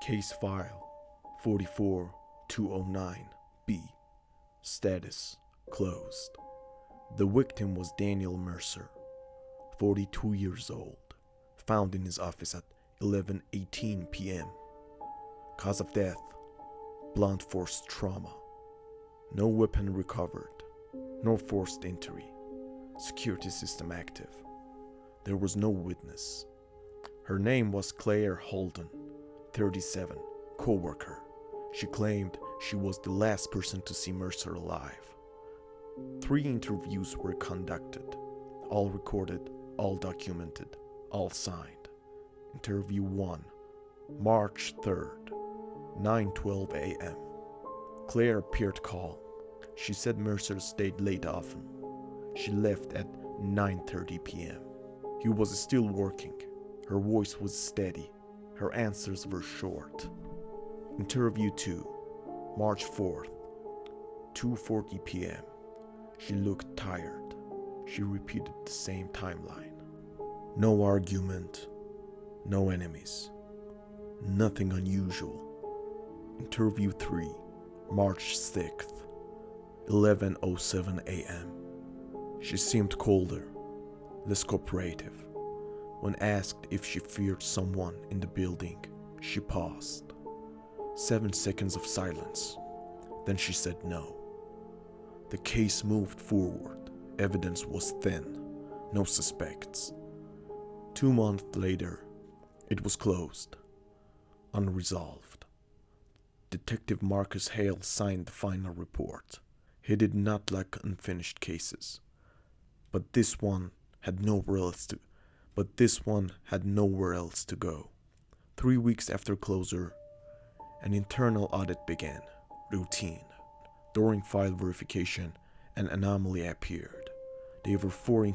Case file 44209B. Status closed. The victim was Daniel Mercer, 42 years old, found in his office at 11:18 p.m. Cause of death: blunt force trauma. No weapon recovered, no forced entry. Security system active. There was no witness. Her name was Claire Holden, 37, co-worker. She claimed she was the last person to see Mercer alive. 3 interviews were conducted, all recorded, all documented, all signed. Interview 1, March 3rd, 9:12 a.m. Claire appeared calm. She said Mercer stayed late often. She left at 9:30 p.m. He was still working. Her voice was steady. Her answers were short. Interview 2, March 4th, 2:40 p.m. She looked tired. She repeated the same timeline. No argument, no enemies, nothing unusual. Interview 3, March 6th, 11:07 a.m. She seemed colder, less cooperative. When asked if she feared someone in the building, she paused. 7 seconds of silence. Then she said no. The case moved forward. Evidence was thin. No suspects. 2 months later, it was closed. Unresolved. Detective Marcus Hale signed the final report. He did not like unfinished cases. But this one had nowhere else to go. 3 weeks after closure, an internal audit began. Routine. During file verification, an anomaly appeared. There were 4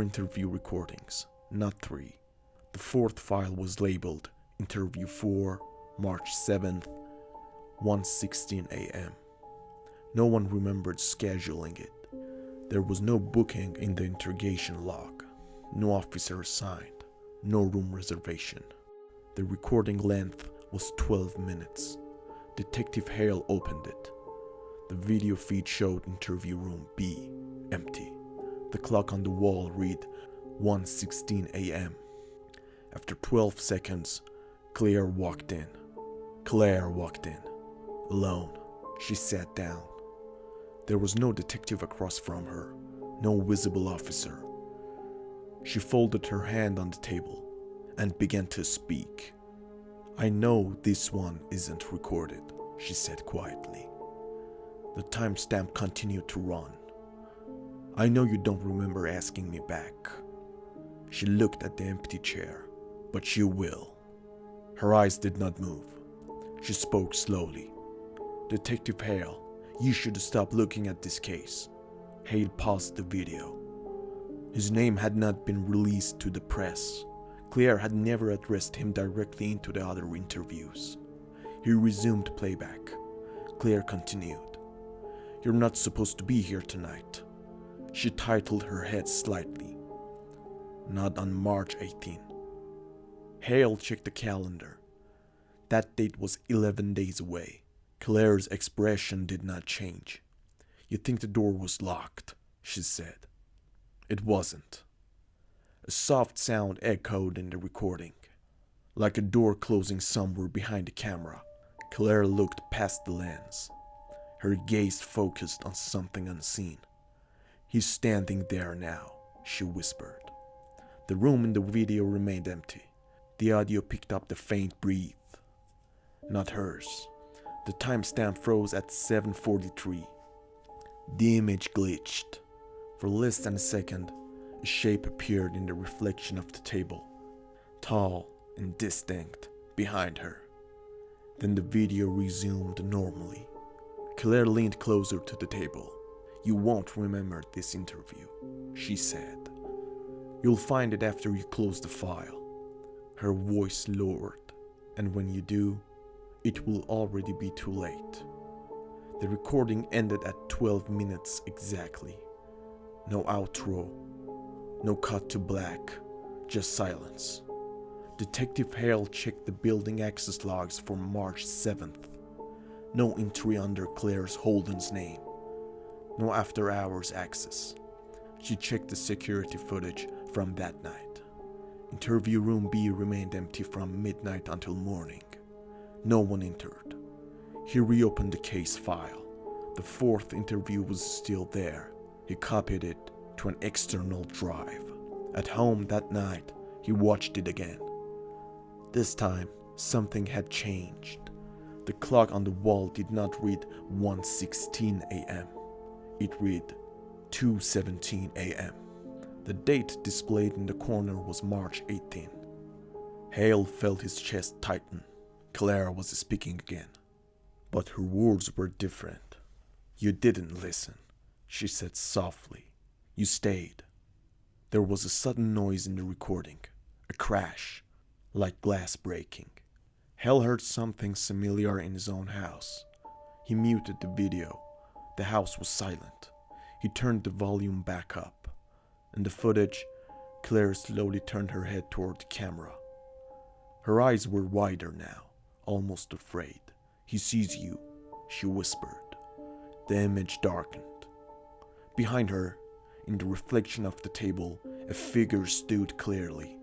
interview recordings, not 3. The 4th file was labeled Interview 4, March 7th, 1:16 a.m. No one remembered scheduling it. There was no booking in the interrogation log, no officer assigned, no room reservation. The recording length was 12 minutes. Detective Hale opened it. The video feed showed interview room B empty. The clock on the wall read 1:16 a.m. After 12 seconds, Claire walked in. Alone. She sat down. There was no detective across from her, no visible officer. She folded her hand on the table and began to speak. "I know this one isn't recorded," she said quietly. The timestamp continued to run. "I know you don't remember asking me back." She looked at the empty chair. "But you will." Her eyes did not move. She spoke slowly. "Detective Hale, you should stop looking at this case." Hale paused the video. His name had not been released to the press. Claire had never addressed him directly into the other interviews. He resumed playback. Claire continued. "You're not supposed to be here tonight." She titled her head slightly. "Not on March 18. Hale checked the calendar. That date was 11 days away. Claire's expression did not change. "You think the door was locked," she said. It wasn't. A soft sound echoed in the recording, like a door closing somewhere behind the camera. Claire looked past the lens. Her gaze focused on something unseen. "He's standing there now," she whispered. The room in the video remained empty. The audio picked up the faint breath. Not hers. The timestamp froze at 7:43. The image glitched. For less than a second, a shape appeared in the reflection of the table, tall and distinct, behind her. Then the video resumed normally. Claire leaned closer to the table. "You won't remember this interview," she said. "You'll find it after you close the file." Her voice lowered. "And when you do, it will already be too late." The recording ended at 12 minutes exactly. No outro, no cut to black, just silence. Detective Hale checked the building access logs for March 7th. No entry under Claire Holden's name. No after-hours access. She checked the security footage from that night. Interview room B remained empty from midnight until morning. No one entered. He reopened the case file. The fourth interview was still there. He copied it to an external drive. At home that night, he watched it again. This time, something had changed. The clock on the wall did not read 1:16 a.m. It read 2:17 a.m. The date displayed in the corner was March 18. Hale felt his chest tighten. Clara was speaking again. But her words were different. "You didn't listen," she said softly. "You stayed." There was a sudden noise in the recording. A crash, like glass breaking. Hale heard something similar in his own house. He muted the video. The house was silent. He turned the volume back up. In the footage, Claire slowly turned her head toward the camera. Her eyes were wider now, almost afraid. "He sees you," she whispered. The image darkened. Behind her, in the reflection of the table, a figure stood clearly,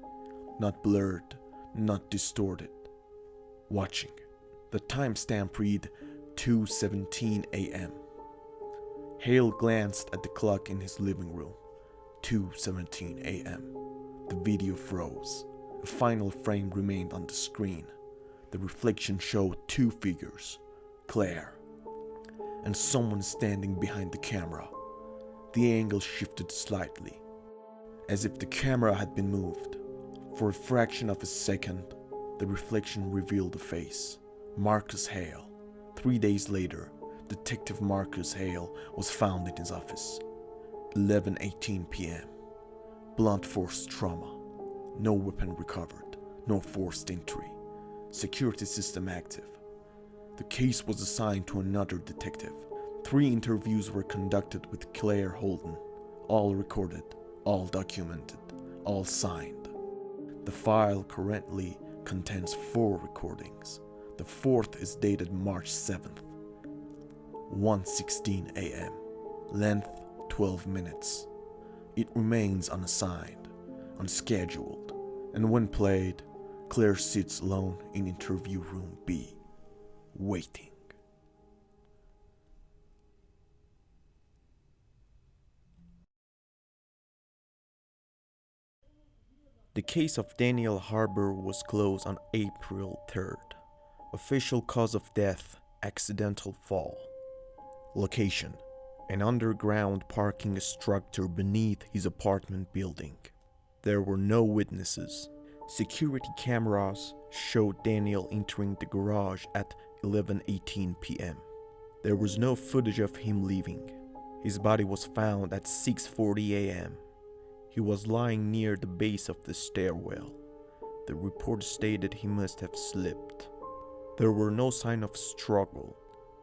not blurred, not distorted, watching. The timestamp read 2:17 a.m. Hale glanced at the clock in his living room. 2:17 a.m. The video froze. A final frame remained on the screen. The reflection showed two figures, Claire, and someone standing behind the camera. The angle shifted slightly, as if the camera had been moved. For a fraction of a second, the reflection revealed a face. Marcus Hale. 3 days later, Detective Marcus Hale was found in his office. 11:18 p.m. Blunt force trauma. No weapon recovered. No forced entry. Security system active. The case was assigned to another detective. 3 interviews were conducted with Claire Holden. All recorded, all documented, all signed. The file currently contains 4 recordings. The 4th is dated March 7th. 1:16 a.m. Length 12 minutes. It remains unassigned, unscheduled, and when played, Claire sits alone in interview room B, waiting. The case of Daniel Harbour was closed on April 3rd. Official cause of death, accidental fall. Location, an underground parking structure beneath his apartment building. There were no witnesses. Security cameras showed Daniel entering the garage at 11:18 p.m. There was no footage of him leaving. His body was found at 6:40 a.m. He was lying near the base of the stairwell. The report stated he must have slipped. There were no signs of struggle,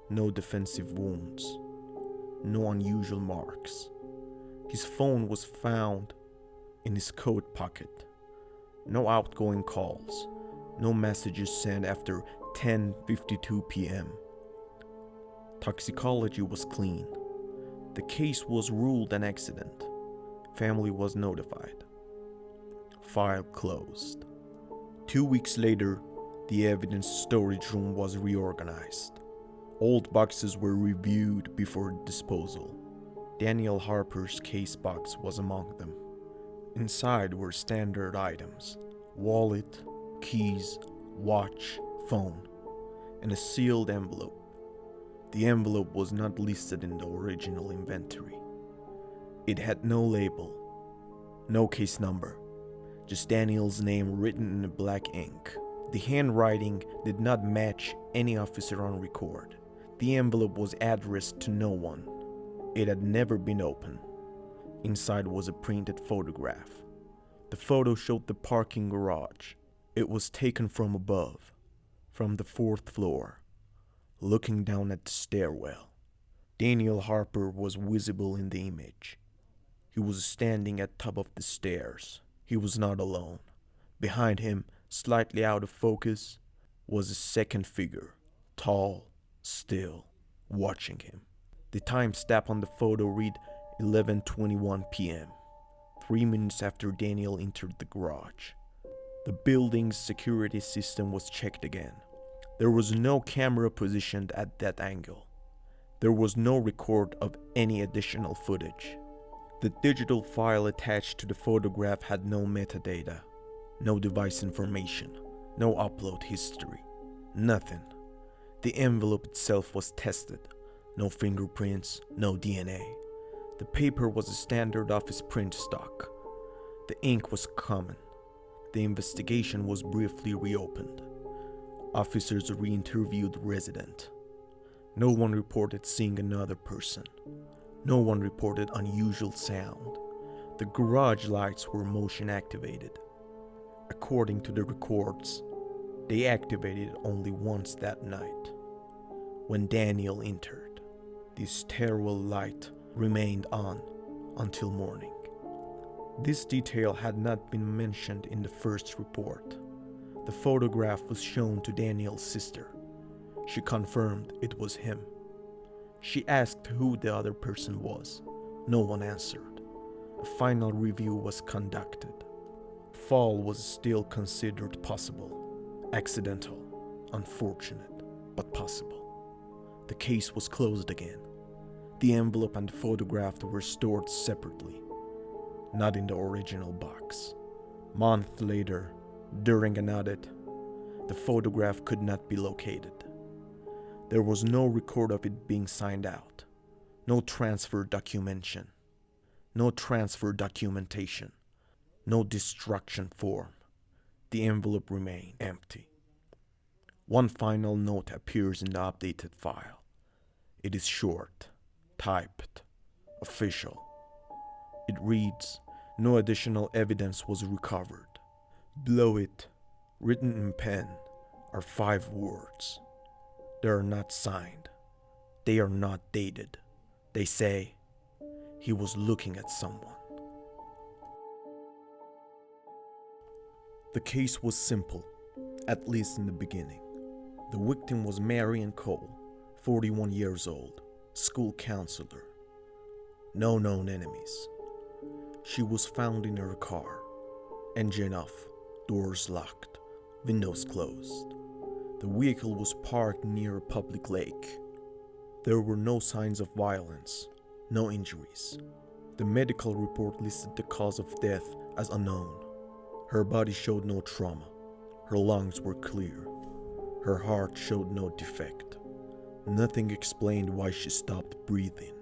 no defensive wounds, no unusual marks. His phone was found in his coat pocket. No outgoing calls, no messages sent after 10:52 p.m. Toxicology was clean. The case was ruled an accident. Family was notified. File closed. 2 weeks later, the evidence storage room was reorganized. Old boxes were reviewed before disposal. Daniel Harper's case box was among them. Inside were standard items: wallet, keys, watch, phone, and a sealed envelope. The envelope was not listed in the original inventory. It had no label, no case number, just Daniel's name written in black ink. The handwriting did not match any officer on record. The envelope was addressed to no one. It had never been opened. Inside was a printed photograph. The photo showed the parking garage. It was taken from above, from the 4th floor, looking down at the stairwell. Daniel Harper was visible in the image. He was standing at top of the stairs. He was not alone. Behind him, Slightly out of focus was a second figure, tall, still, watching him. The timestamp on the photo read 11:21 p.m., 3 minutes after Daniel entered the garage. The building's security system was checked again. There was no camera positioned at that angle. There was no record of any additional footage. The digital file attached to the photograph had no metadata, no device information, no upload history, nothing. The envelope itself was tested. No fingerprints, no DNA. The paper was a standard office print stock. The ink was common. The investigation was briefly reopened. Officers re-interviewed the resident. No one reported seeing another person. No one reported unusual sound. The garage lights were motion activated. According to the records, they activated only once that night. When Daniel entered, the stairwell light remained on until morning. This detail had not been mentioned in the first report. The photograph was shown to Daniel's sister. She confirmed it was him. She asked who the other person was. No one answered. A final review was conducted. Fall was still considered possible. Accidental, unfortunate, but possible. The case was closed again. The envelope and the photograph were stored separately, not in the original box. Months later, during an audit, the photograph could not be located. There was no record of it being signed out, no transfer documentation, no destruction form. The envelope remained empty. One final note appears in the updated file. It is short, typed, official. It reads, "No additional evidence was recovered." Below it, written in pen, are 5 words. They are not signed. They are not dated. They say, "He was looking at someone." The case was simple, at least in the beginning. The victim was Marion Cole, 41 years old, school counselor. No known enemies. She was found in her car, engine off, doors locked, windows closed. The vehicle was parked near a public lake. There were no signs of violence, no injuries. The medical report listed the cause of death as unknown. Her body showed no trauma. Her lungs were clear. Her heart showed no defect. Nothing explained why she stopped breathing.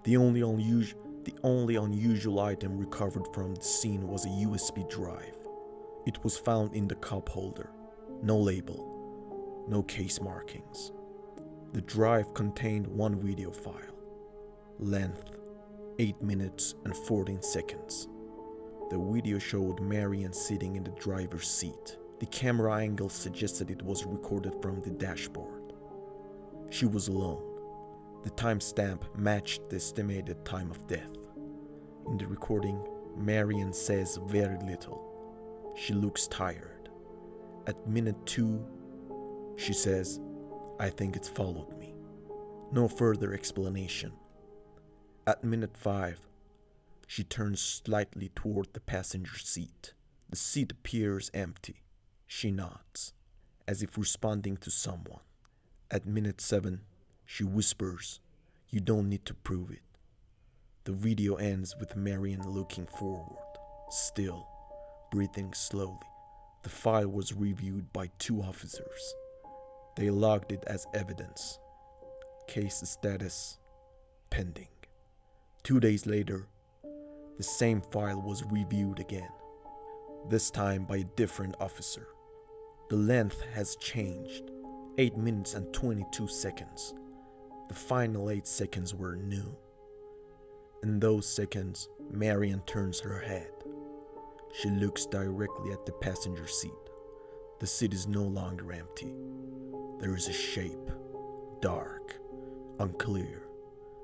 The only unusual item recovered from the scene was a USB drive. It was found in the cup holder. No label. No case markings. The drive contained one video file. Length, 8 minutes and 14 seconds. The video showed Marion sitting in the driver's seat. The camera angle suggested it was recorded from the dashboard. She was alone. The timestamp matched the estimated time of death. In the recording, Marion says very little. She looks tired. At minute 2, she says, "I think it's followed me." No further explanation. At minute 5, she turns slightly toward the passenger seat. The seat appears empty. She nods, as if responding to someone. At minute 7, she whispers, "You don't need to prove it." The video ends with Marion looking forward, still, breathing slowly. The file was reviewed by 2 officers. They logged it as evidence. Case status, pending. 2 days later, the same file was reviewed again, this time by a different officer. The length has changed, 8 minutes and 22 seconds. The final 8 seconds were new. In those seconds, Marion turns her head. She looks directly at the passenger seat. The seat is no longer empty. There is a shape, dark, unclear,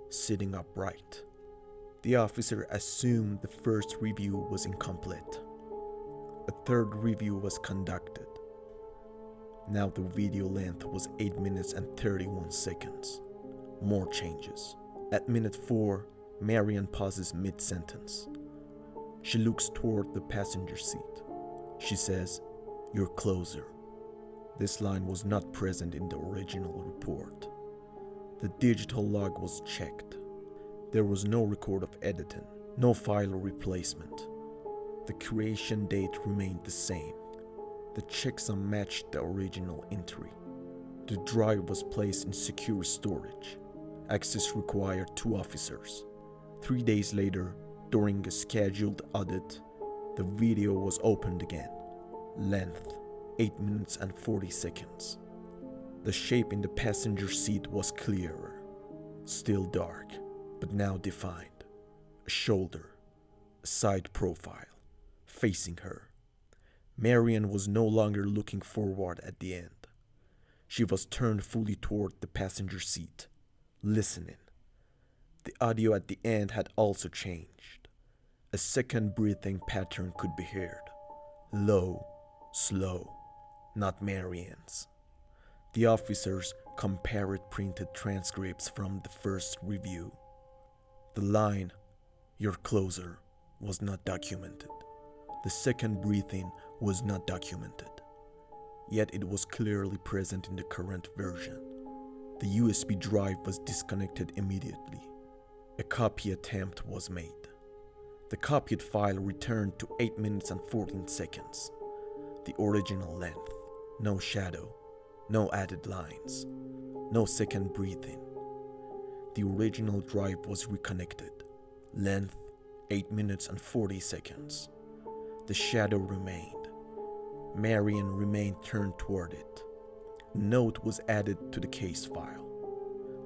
sitting upright. The officer assumed the first review was incomplete. A third review was conducted. Now the video length was 8 minutes and 31 seconds. More changes. At minute 4, Marian pauses mid-sentence. She looks toward the passenger seat. She says, "You're closer." This line was not present in the original report. The digital log was checked. There was no record of editing, no file replacement. The creation date remained the same. The checksum matched the original entry. The drive was placed in secure storage. Access required 2 officers. 3 days later, during a scheduled audit, the video was opened again. Length, 8 minutes and 40 seconds. The shape in the passenger seat was clearer. Still dark, but now defined. A shoulder, a side profile, facing her. Marian was no longer looking forward at the end. She was turned fully toward the passenger seat, listening. The audio at the end had also changed. A second breathing pattern could be heard. Low, slow, not Marian's. The officers compared printed transcripts from the first review. The line, "You're closer," was not documented. The second breathing was not documented. Yet it was clearly present in the current version. The USB drive was disconnected immediately. A copy attempt was made. The copied file returned to 8 minutes and 14 seconds. The original length, no shadow, no added lines, no second breathing. The original drive was reconnected. Length, 8 minutes and 40 seconds. The shadow remained. Marian remained turned toward it. A note was added to the case file.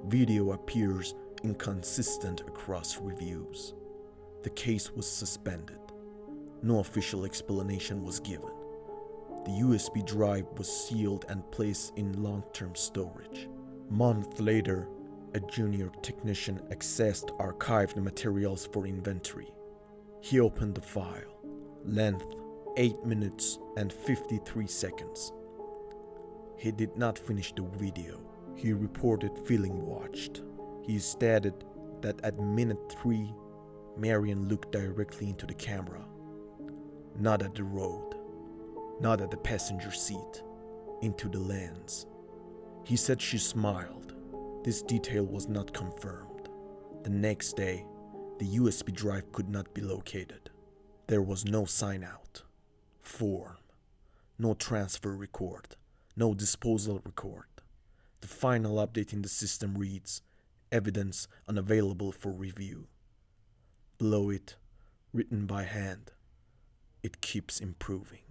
Video appears inconsistent across reviews. The case was suspended. No official explanation was given. The USB drive was sealed and placed in long-term storage. Months later, a junior technician accessed archived materials for inventory. He opened the file. Length, 8 minutes and 53 seconds. He did not finish the video. He reported feeling watched. He stated that at minute 3, Marian looked directly into the camera. Not at the road, not at the passenger seat, into the lens. He said she smiled. This detail was not confirmed. The next day, the USB drive could not be located. There was no sign out, form, no transfer record, no disposal record. The final update in the system reads, "Evidence unavailable for review." Below it, written by hand, "It keeps improving."